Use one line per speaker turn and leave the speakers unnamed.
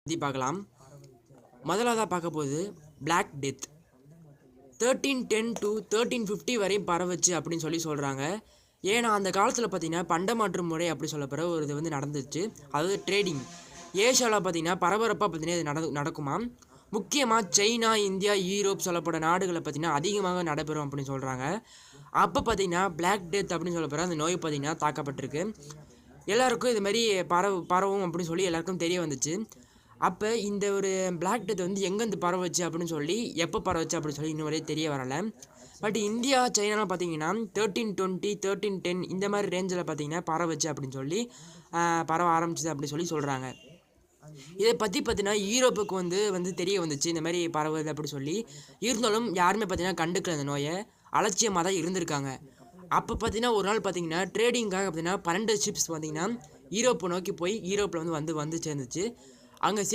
பற்றி பார்க்கலாம். முதலாவதாக பார்க்க போகுது பிளாக் டெத். 1310 to 1350 வரையும் பரவுச்சு அப்படின்னு சொல்கிறாங்க. ஏன்னா அந்த காலத்தில் பார்த்தீங்கன்னா பண்டமாற்று முறை அப்படி சொல்லப்படுற ஒரு இது வந்து நடந்துச்சு. அதாவது ட்ரேடிங். ஏஷியாவில் பார்த்தீங்கன்னா பரபரப்பாக பார்த்தீங்கன்னா இது நடக்குமா. முக்கியமாக சைனா, இந்தியா, யூரோப் சொல்லப்பட்ட நாடுகளை பார்த்தீங்கன்னா அதிகமாக நடைபெறும் அப்படின்னு சொல்கிறாங்க. அப்போ பார்த்தீங்கன்னா பிளாக் டெத் அப்படின்னு சொல்லப்படுற அந்த நோய் பார்த்தீங்கன்னா தாக்கப்பட்டிருக்கு. எல்லாருக்கும் இது மாதிரி பரவும் அப்படின்னு சொல்லி எல்லாருக்கும் தெரிய வந்துச்சு. அப்போ இந்த ஒரு பிளாக் டெத் வந்து எங்கேருந்து பரவச்சு அப்படின்னு சொல்லி எப்போ பரவச்சு அப்படின்னு சொல்லி இன்னும் வரையே தெரிய வரலை. பட் இந்தியா, சைனாலாம் பார்த்தீங்கன்னா 1320, 1310 இந்த மாதிரி ரேஞ்சில் பார்த்தீங்கன்னா பரவச்சு அப்படின்னு சொல்லி பரவ ஆரம்பிச்சிது அப்படின்னு சொல்லி சொல்கிறாங்க. இதை பற்றி பார்த்தீங்கன்னா யூரோப்புக்கு வந்து தெரிய வந்துச்சு இந்த மாதிரி பரவுது அப்படி சொல்லி. இருந்தாலும் யாருமே பார்த்தீங்கன்னா கண்டுக்கல அந்த நோயை, அலட்சியமாக தான் இருந்திருக்காங்க. அப்போ பார்த்தீங்கன்னா ஒரு நாள் பார்த்தீங்கன்னா ட்ரேடிங்காக பார்த்தீங்கன்னா 12 ஷிப்ஸ் பார்த்தீங்கன்னா யூரோப்பை நோக்கி போய் யூரோப்பில் வந்து சேர்ந்துச்சு. அங்கே